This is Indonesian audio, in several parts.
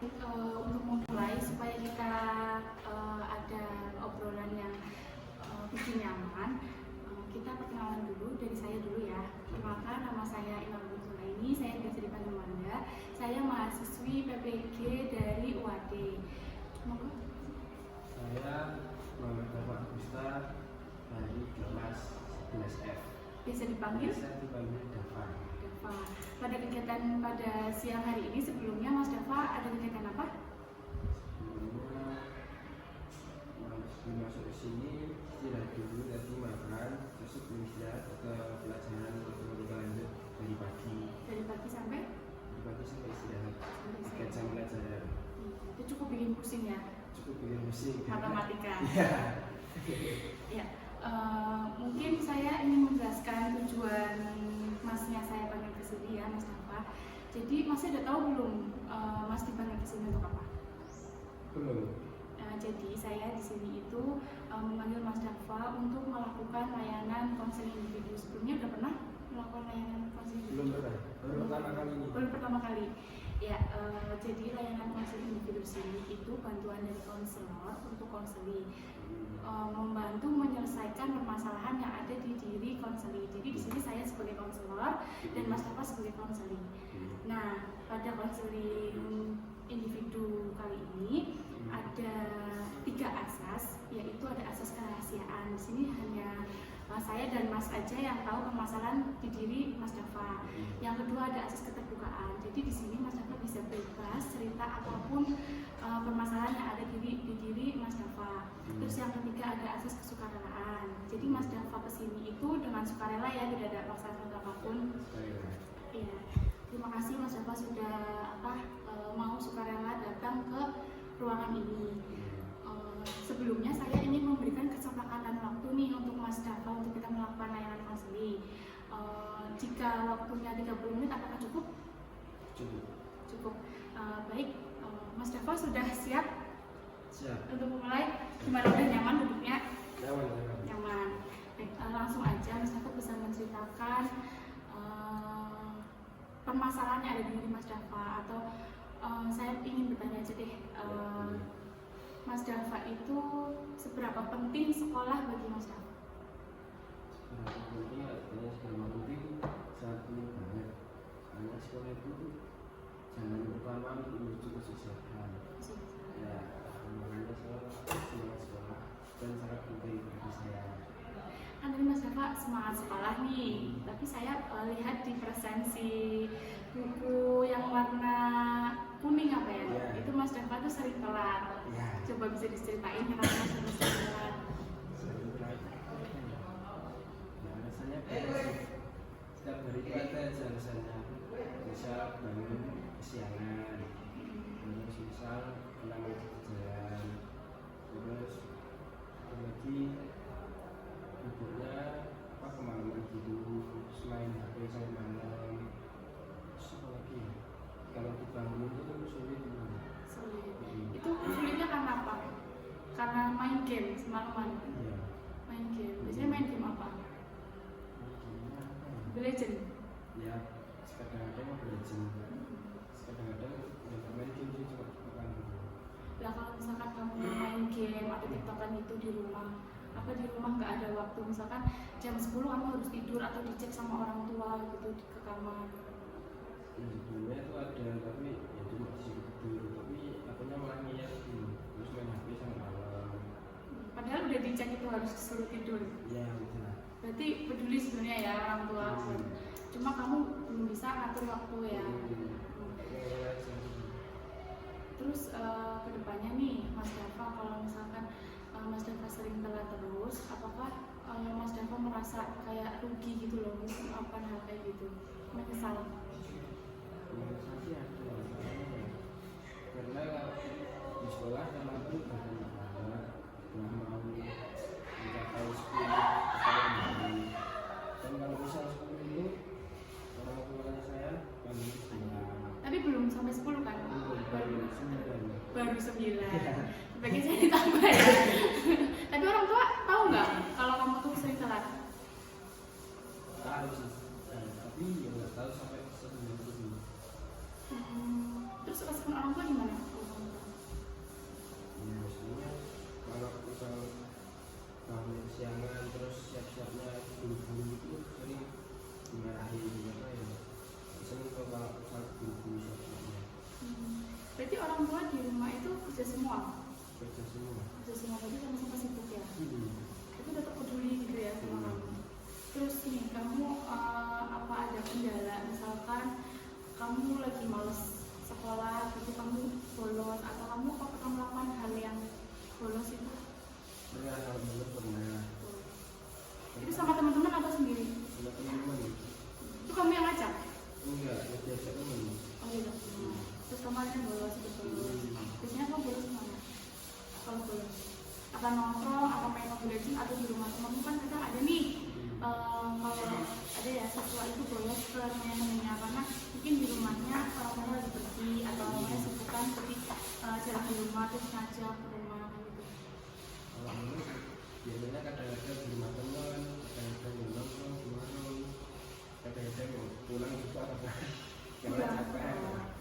Untuk memulai supaya kita ada obrolan yang bikin nyaman, kita perkenalan dulu dari saya dulu ya. Perkenalkan, nama saya Inal Ini, saya biasa dipanggil Manda. Saya mahasiswi PPG dari UAD. Monggo. Saya Muhammad Dafa Agusta dari kelas 11F. Bisa dipanggil? Bisa dipanggil Dafa. Pada kegiatan pada siang hari ini, sebelumnya Mas Dafa ada kegiatan apa? Sebelum masuk ke sini istirahat dulu, tadi makan, terus sebelum istirahat ke pelajaran untuk lanjut dari pagi. Dari pagi sampai? Dari pagi sampai istirahat. 3 jam pelajaran. Itu cukup bikin pusing ya? Cukup bikin pusing. Matematika. Iya. Ya. Mungkin saya ingin menjelaskan tujuan masnya saya panggil ke sini ya, Mas Dafa. Jadi Mas sudah tahu belum Mas dipanggil ke sini untuk apa? Belum. Jadi saya di sini itu memanggil Mas Dafa untuk melakukan layanan konseling individu. Sebelumnya udah pernah melakukan layanan konseling individu? Belum pernah. Baru pertama kali ini. Baru pertama kali. Ya, jadi layanan konseling individu sini itu bantuan dari konselor untuk konseling. Membantu menyelesaikan permasalahan yang ada di diri konseling. Jadi di sini saya sebagai konselor dan Mas Dafa sebagai konseling. Nah, pada konseling individu kali ini ada 3 asas, yaitu ada asas kerahasiaan. Di sini hanya saya dan Mas aja yang tahu permasalahan di diri Mas Dafa. Yang kedua ada asas keterbukaan. Jadi di sini Mas Dafa bisa bebas cerita apapun permasalahan yang ada di diri Mas Dafa. Terus yang ketiga ada asas kesukarelaan. Jadi Mas Dafa kesini itu dengan sukarela ya, tidak ada paksaan apapun. Iya. Terima kasih Mas Dafa sudah mau sukarela datang ke ruangan ini. Sebelumnya saya ingin memberikan kesepakatan waktu nih untuk Mas Dafa untuk kita melakukan layanan konseling. Jika waktunya 30 menit apakah cukup? Cukup. Baik, Mas Dafa sudah siap? Siap. Untuk memulai, gimana, udah nyaman duduknya? Nyaman. Baik, langsung aja Mas Dafa bisa menceritakan permasalahan yang ada di diri Mas Dafa, atau saya ingin bertanya aja deh, Mas Dafa itu seberapa penting sekolah bagi Mas Dafa? Seberapa penting, sangat penting banget. Karena sekolah itu jalan utama menuju kesuksesan. Ya, makanya saya semangat sekolah dan sangat penting bagi saya. Kan tadi Mas Dafa semangat sekolah nih, tapi saya lihat di presensi buku yang warna kuning apa ya? Yeah. Itu Mas Dafa tuh sering telat. Yeah. Coba bisa diceritain kenapa Mas Dafa sering telat? Sering telat. Ya, rasanya setiap hari itu ada aja rasanya. Misal bangun kesiangan, terus misal pulang jalan, terus lagi ibunya kemalaman gitu, selain HP sampai malam. Terus lagi kalau dibangun itu sulit. Itu sulitnya karena apa? Karena main game semalaman. Iya. Main game. Biasanya main game apa? Mobile Legend. Ya, kadang-kadang Mobile Legend. Kadang-kadang main game sih cuma kan. Lah kalau misalkan kamu main game atau tiktokan itu di rumah, apa di rumah nggak ada waktu, misalkan jam 10 kamu harus tidur atau dicek sama orang tua gitu ke kamar? Ya, sebelumnya itu ada, tapi ya cuma disuruh tidur, tapi akunya malah ngeliat gitu, terus main HP sampai malam. Padahal udah dicek itu harus disuruh tidur. Ya, betul. Berarti peduli sebenarnya ya orang tua. Cuma kamu belum bisa ngatur waktu ya. Terus kedepannya nih Mas Dafa, kalau misalkan Mas Dafa sering telat terus, apakah Mas Dafa merasa kayak rugi gitu loh melakukan hal kayak gitu? Menyesal? Sih ada, karena di sekolah sama itu bahkan mau mencapai 10 dan kalau misal 10 itu orang tuanya saya kami sembilan. Tapi belum sampai 10 kan? Baru 9. Sebagai saya ditambah ya. Tapi orang tua tahu nggak kalau kamu tuh sering telat? Tahu sih, tapi ya nggak tahu sampai 9 itu. Terus respon orang tua gimana? orang tua di rumah itu kerja semua. Kerja semua. Kerja semua berarti sama-sama sibuk ya. Itu tetap peduli gitu ya sama kamu. Terus nih kamu apa ada kendala misalkan kamu lagi males sekolah gitu, kamu bolos atau kamu pernah melakukan hal yang bolos itu? Pernah, kalau dulu pernah. Itu sama teman-teman atau sendiri? Sama teman-teman. Itu kamu yang ngajak? Enggak, biasa teman. Oh iya. Terus kemarin bolos gitu. Biasanya kamu bolos kemana? Kalau bolos? Apa nongkrong, apa main Mobile Legends atau di rumah temanmu kan kadang ada nih. Kalau ada ya siswa itu bolos ke teman-temannya karena mungkin di rumahnya orang-orang lagi pergi atau orangnya sibukan jadi jalan di rumah terus ngajak ke rumah gitu. Kalau dulu biasanya kadang-kadang di rumah teman, kadang-kadang di nongkrong, di warung, kadang-kadang pulang juga karena capek.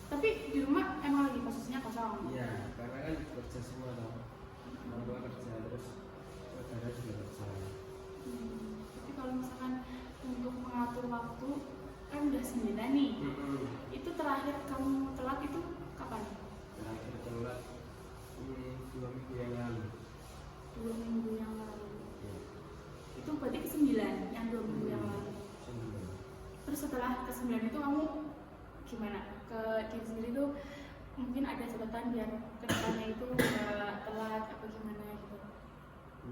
Tapi di rumah emang lagi posisinya kosong. Iya, karena kan kerja semua loh. Orang tua kerja terus saudara juga kerja. Tapi kalau misalkan untuk mengatur waktu kan udah 9 nih. Itu terakhir kamu telat itu kapan? Terakhir telat 2 minggu yang lalu. 2 minggu yang lalu. Ya. Itu berarti ke-9 yang 2 minggu yang lalu. 9. Terus setelah ke-9 itu kamu gimana? Ke diri sendiri tuh mungkin ada catatan biar kedepannya itu nggak telat apa gimana gitu?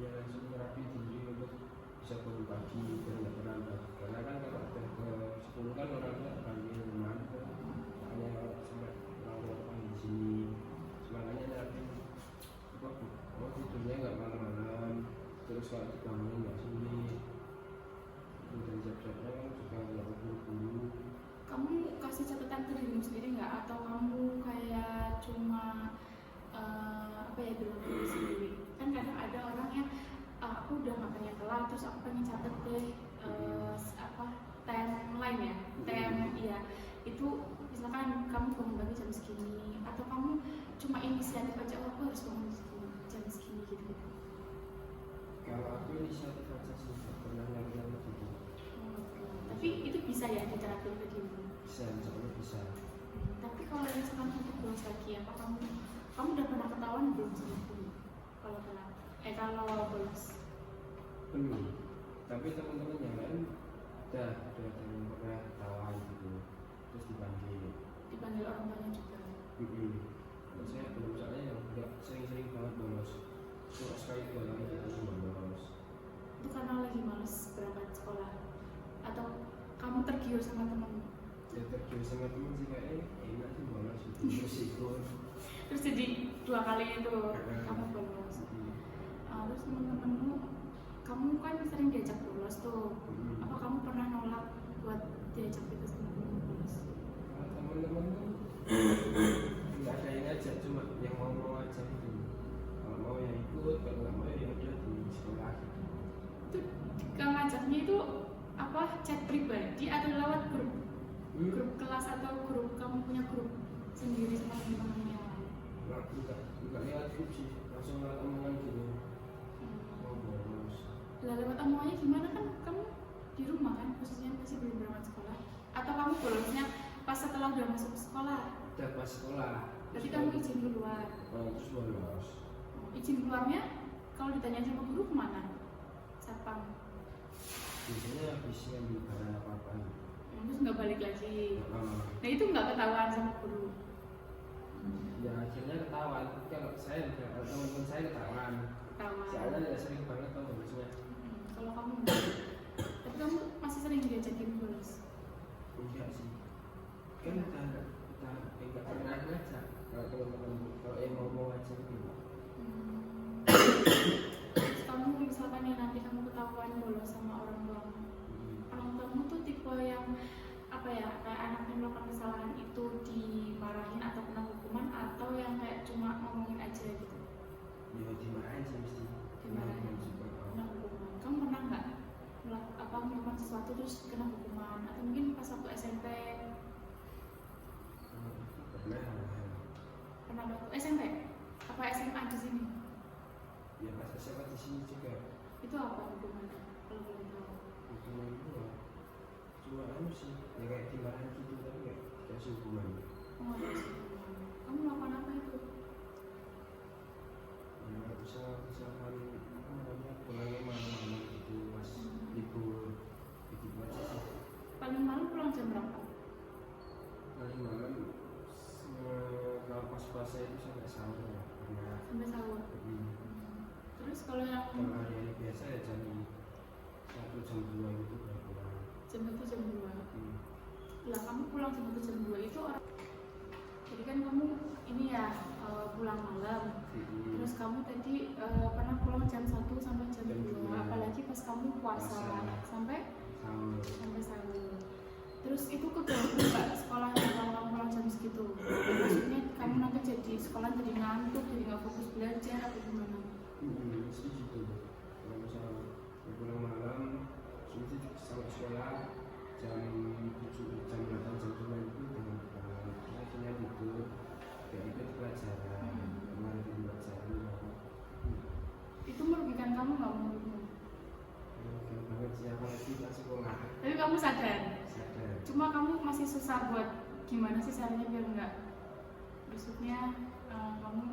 Ya langsung terapi diri untuk bisa bangun pagi biar nggak terlambat. Karena kan kalau udah ke 10 kan orang tua panggil rumah, makanya sampai orang tua panggil di sini. Semangatnya terapi. Oh tidurnya nggak malam-malam, terus kalau dibangun nggak sulit. Dan jam-jamnya kan juga nggak buru-buru. Kamu kasih catatan ke dirimu sendiri nggak atau kamu kayak cuma apa ya bilang ke diri sendiri? Kan kadang ada orang yang aku udah nggak pengen telat terus aku pengen catet deh apa timeline ya iya itu misalkan kamu bangun pagi jam segini atau kamu cuma inisiatif aja oh, aku harus bangun jam segini gitu. Kalau aku inisiatif aja sih, pernah nyari-nyari gitu. Tapi itu bisa ya diterapin ke diri? Bisa, misalnya bisa. Tapi kalau misalkan untuk bolos lagi apa kamu udah pernah ketahuan belum sama guru kalau telat? Kalau bolos? Belum. Tapi teman-teman yang lain udah ada yang pernah ketahuan gitu, terus dipanggil orang tuanya juga. Kalau saya belum, soalnya yang nggak sering-sering banget bolos. Cuma sekali 2 kali kita semua bolos. Itu karena lagi males berangkat sekolah atau kamu tergiur sama temenmu? Ya tergiur sama teman sih kayaknya enak sih bolos itu terus ikut. Terus jadi 2 kali itu kamu bolos. Terus temen-temenmu kamu kan sering diajak bolos tuh. Apa kamu pernah nolak buat diajak itu sama temen bolos? Teman-teman tuh nggak ada yang ngajak, cuma yang mau aja gitu. Kalau mau yang ikut, kalau nggak mau ya udah di sekolah gitu. Itu kalau ngajaknya itu apa chat pribadi atau lewat grup? Grup kelas atau grup kamu punya grup sendiri sama teman-teman yang lain? Enggak lewat grup sih, langsung lewat omongan gitu. Mau bolos. Lah lewat omongannya gimana kan kamu di rumah kan posisinya masih belum berangkat sekolah? Atau kamu bolosnya pas setelah udah masuk sekolah? Udah pas sekolah. Berarti kamu izin keluar? Terus bolos. Izin keluarnya kalau ditanya sama guru kemana? Satpam? Biasanya habis ngambil barang apa-apa gitu. Terus nggak balik lagi? Nah itu nggak ketahuan sama guru? Ya akhirnya ketahuan. Kalau saya kalau teman-teman saya ketahuan. Soalnya nggak sering banget tau bolosnya. Kalau kamu enggak? Tapi kamu masih sering diajakin bolos? Enggak sih. Kan udah enggak pernah ngajak. Kalau teman-teman kalau yang mau ngajak gitu. Terus kamu misalkan ya nanti kamu ketahuan bolos sama orang tuamu tuh tipe yang apa ya kayak anak yang melakukan kesalahan itu dimarahin atau kena hukuman atau yang kayak cuma ngomongin aja gitu? Ya dimarahin sih mesti. Dimarahin juga. Kena hukuman. Kamu pernah nggak melakukan sesuatu terus kena hukuman atau mungkin pas waktu SMP? Pernah waktu SMP? Apa SMA di sini? Ya pas SMA di sini juga. Itu apa hukumannya kalau boleh tahu? Hukuman itu cuma sih ya kayak dimarahin gitu tapi nggak dikasih hukuman. Oh, nggak dikasih hukuman. Kamu melakukan apa itu? paling malam kalau pas puasa itu sampai sahur ya, karena Sampai sahur. Terus kalau yang kalau hari biasa ya jam 1 jam 2 itu baru pulang. jam 1 jam 2. Lah kamu pulang jam 1 jam 2 itu orang, jadi kan kamu ini ya pulang malam. Terus kamu tadi pernah pulang jam 1 sampai jam 2, apalagi pas kamu puasa sampai sahur. Terus itu keganggu nggak sekolahnya kalau kamu pulang jam segitu? Maksudnya kamu nanti jadi sekolah jadi ngantuk, jadi nggak fokus belajar atau gimana? Setuju tuh. Kalau misalnya pulang malam, sudah sampai sekolah jam 7, jam 8, jam 9 itu dengan akhirnya tidur, gak ikut pelajaran, kemarin di pelajaran. Itu merugikan kamu nggak menurutmu? Merugikan banget sih, apalagi pas sekolah. Tapi kamu sadar? Sadar. Cuma kamu masih susah buat gimana sih caranya biar nggak, maksudnya kamu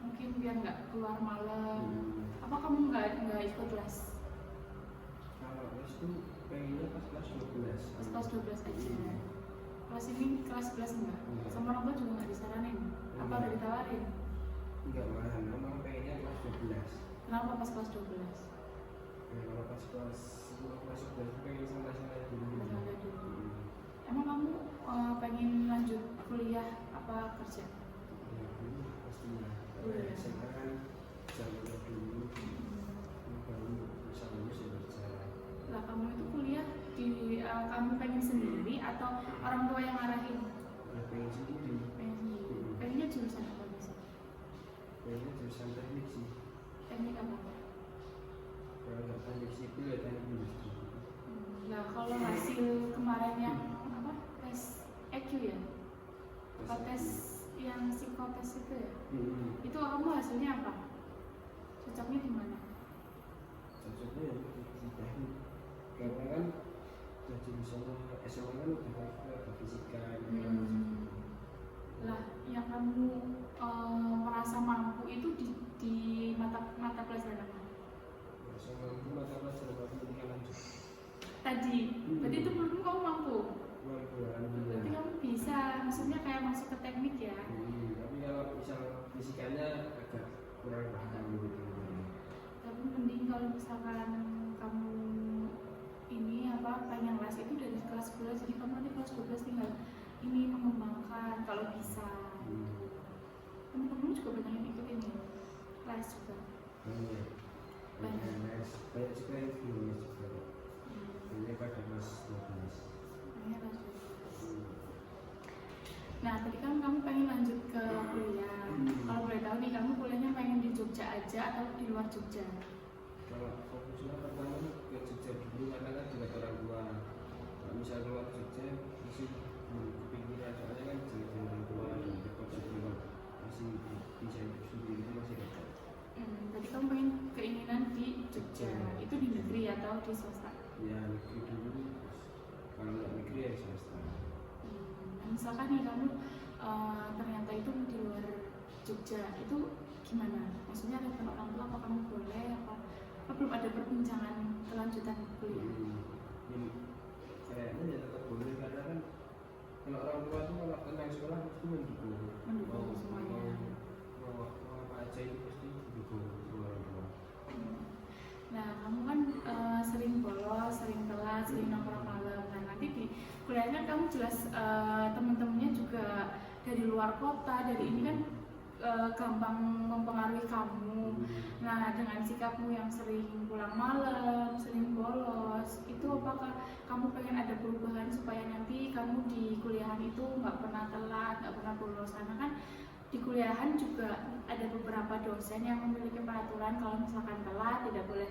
mungkin biar nggak keluar malam. Apa kamu nggak ikut les? Kalau les itu pengennya pas kelas 12. Pas kelas 12 aja. Kelas ini kelas 11 enggak? Sama orang tua juga nggak disaranin? Apa udah ditawarin? Enggak, malah pengennya kelas 12. Kenapa pas kelas 12? Ya, kalau pas kelas 10, kelas 11 itu pengen santai-santai dulu. Santai dulu. Emang kamu pengen lanjut kuliah apa kerja? Ya, dulu pastinya. Kuliah. SMA kan jangan dulu, baru bisa lulus ya berjalan. Lah kamu itu kuliah di kamu pengen sendiri atau orang tua yang ngarahin? Ya, pengen sendiri. Pengen sendiri. Pengennya jurusan apa bisa? Pengennya jurusan teknik sih. Teknik apa? Kalau nggak teknik sipil ya teknik industri. Nah kalau hasil kemarin yang apa tes EQ ya? Apa tes yang psikotes itu ya? Itu kamu hasilnya apa? Cocoknya di mana? Cocoknya ya di teknik. Karena kan jadi misalnya SMA kan udah ada fisika. Lah yang kamu merasa mampu itu di mata pelajaran apa? Sama itu mata pelajaran pendidikan lanjut. Tadi, berarti itu menurutmu kamu mampu? Mampu, Berarti alhamdulillah. kamu bisa, maksudnya kayak masuk ke teknik ya? Tapi kalau misal fisikanya agak kurang paham gitu. Tapi mending kalau misalkan kamu ini apa pengen les itu dari kelas 11, jadi kamu nanti kelas 12 tinggal ini mengembangkan kalau bisa. Temen-temen juga banyak yang ikut ini les juga. Banyak juga yang belum juga. Ini pada kelas 12. Nah, tadi kan kamu pengen lanjut ke kuliah. Kalau boleh tahu nih, kamu kuliahnya pengen di Jogja aja atau di luar Jogja? Kalau fokusnya pertama ke Jogja dulu karena kan juga orang tua. Kalau misalnya keluar Jogja masih kepikiran soalnya kan jadi orang tua dan dekat juga masih bisa hidup sendiri itu masih dekat. Tadi kamu pengen keinginan di Jogja. Itu di negeri atau di swasta? Ya negeri dulu, kalau nggak negeri ya swasta. Misalkan nih kamu ternyata itu di luar Jogja, itu gimana? Maksudnya telepon orang tua apa kamu boleh apa belum ada perbincangan kelanjutan kuliah? Kayaknya ya tetap boleh karena kan kalau orang tua itu kalau tentang sekolah pasti mendukung Semuanya. Mau apa aja itu pasti mendukung orang tua. Nah kamu kan sering bolos, sering telat, sering nongkrong malam. Nah nanti di kuliahnya kamu jelas teman-temannya juga dari luar kota, dari ini kan gampang mempengaruhi kamu. Nah dengan sikapmu yang sering pulang malam, sering bolos, itu apakah kamu pengen ada perubahan supaya nanti kamu di kuliahan itu nggak pernah telat, nggak pernah bolos? Karena kan di kuliahan juga ada beberapa dosen yang memiliki peraturan kalau misalkan telat tidak boleh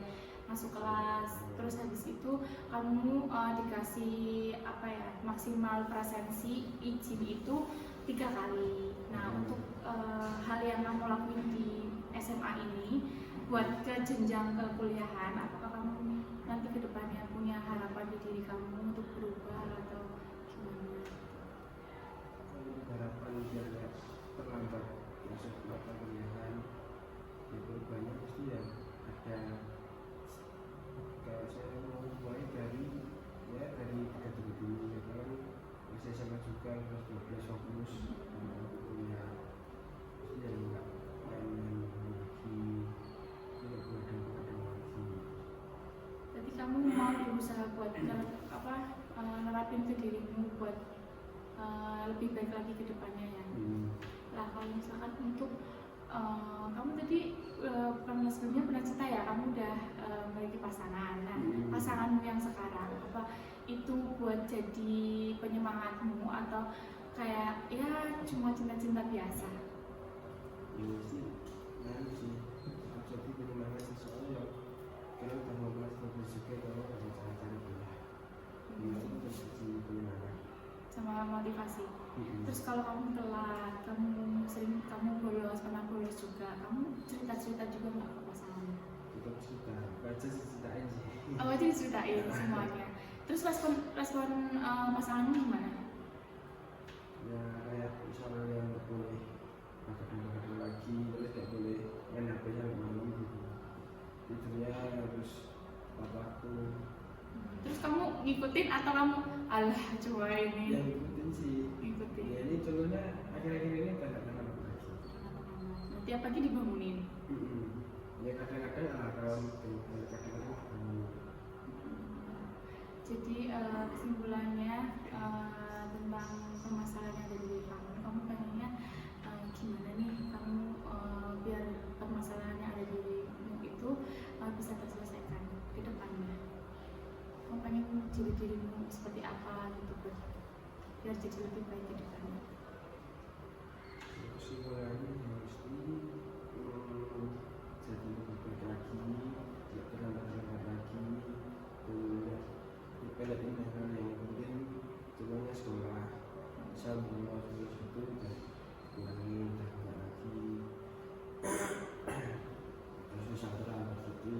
masuk kelas. Terus habis itu kamu dikasih apa ya, maksimal presensi izin itu 3 kali. Nah untuk hal yang kamu lakuin di SMA ini buat ke jenjang ke kuliahan, apakah kamu nanti ke depannya punya harapan di diri kamu untuk berubah atau gimana? Harapan biar nggak terlambat masuk mata kuliahan, ya perubahannya pasti ya ada. Kalau saya mau mulai dari 3 dulu ya kan masih SMA juga kelas 12 berusaha buat nerapin ke dirimu buat lebih baik lagi ke depannya ya. Lah kalau misalkan untuk kamu tadi pernah sebelumnya pernah cerita ya kamu udah memiliki pasangan. Nah, pasanganmu yang sekarang apa itu buat jadi penyemangatmu atau kayak ya cuma cinta-cinta biasa? Iya sih, sih jadi penyemangat sih soalnya kalau udah mau kelas bersyukur kalau ada cara-cara dia itu terus jadi penyemangat sama motivasi. Terus kalau kamu telat, kamu pernah bolos juga, kamu cerita juga nggak ke pasangan? kita cerita, baca ceritain sih. Oh itu diceritain semuanya. Terus respon pasanganmu gimana? Ya kayak misalnya yang nggak boleh makan lagi, terus nggak boleh main HP-nya malam gitu. Tidurnya harus tepat waktu. Terus kamu ngikutin atau kamu alah coba ini? Ya ngikutin sih. Ngikutin. Ya ini contohnya akhir-akhir ini kadang-kadang apa lagi. Tiap pagi dibangunin. Ya kadang-kadang alarm, kadang-kadang bangun. Jadi kesimpulannya tentang permasalahan yang ada di diri kamu pengennya gimana nih kamu biar permasalahan yang ada di dirimu itu bisa terselesaikan ke depannya. Kamu pengen dirimu seperti apa gitu biar jadi lebih baik ke depannya. Kesimpulannya mesti jadi lebih baik lagi, tidak terlambat lagi. Pada tindakan yang penting semuanya sekolah bisa membawa sesuatu dan kurangi tidak lagi terus bisa terlambat itu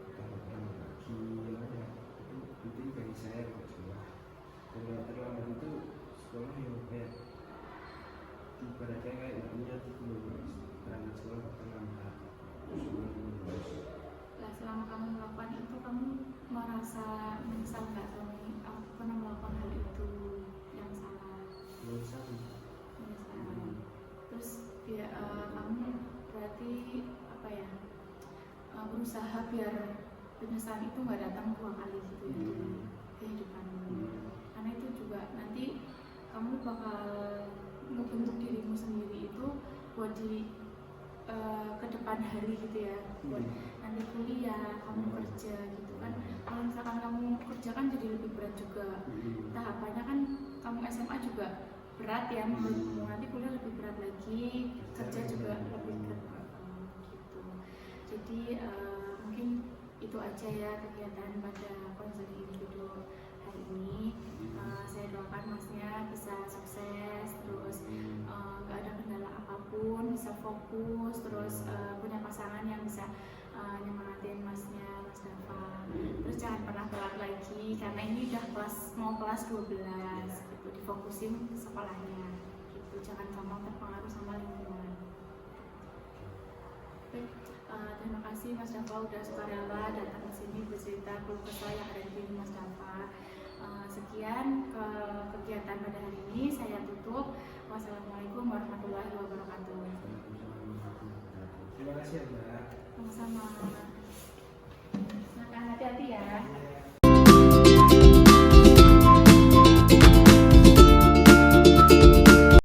terlambat lagi ya itu penting bagi saya untuk sekolah. Kalau terlambat itu sekolah yang kayak ibaratnya kayak intinya karena sekolah terlambat terus Nah, selama kamu melakukan itu kamu merasa menyesal nggak kamu pernah melakukan hal itu yang salah? menyesal. Terus ya kamu berarti apa ya berusaha biar penyesalan itu nggak datang dua kali gitu ya di kehidupanmu. Karena itu juga nanti kamu bakal membentuk dirimu sendiri itu buat di ke depan hari gitu ya, buat nanti kuliah, kamu kerja gitu kan. Kalau misalkan kamu kerja kan jadi lebih berat juga. Tahapannya kan kamu SMA juga berat ya menurutmu, nanti kuliah lebih berat lagi, kerja juga lebih berat gitu. Jadi mungkin itu aja ya kegiatan pada konseling individu hari ini. Saya doakan masnya bisa sukses, terus gak ada kendala apapun, bisa fokus, terus punya pasangan yang bisa nyemangatin masnya, Mas Dava. Terus jangan pernah telat lagi karena ini udah mau kelas 12 gitu, difokusin ke sekolahnya gitu, jangan gampang terpengaruh sama lingkungan. Oke, terima kasih Mas Dava udah sukarela datang ke sini bercerita keluh kesah yang ada di diri Mas Dava. Sekian kegiatan pada hari ini saya tutup. Wassalamualaikum warahmatullahi wabarakatuh. Terima kasih Mbak. Sama-sama. Silakan hati-hati ya.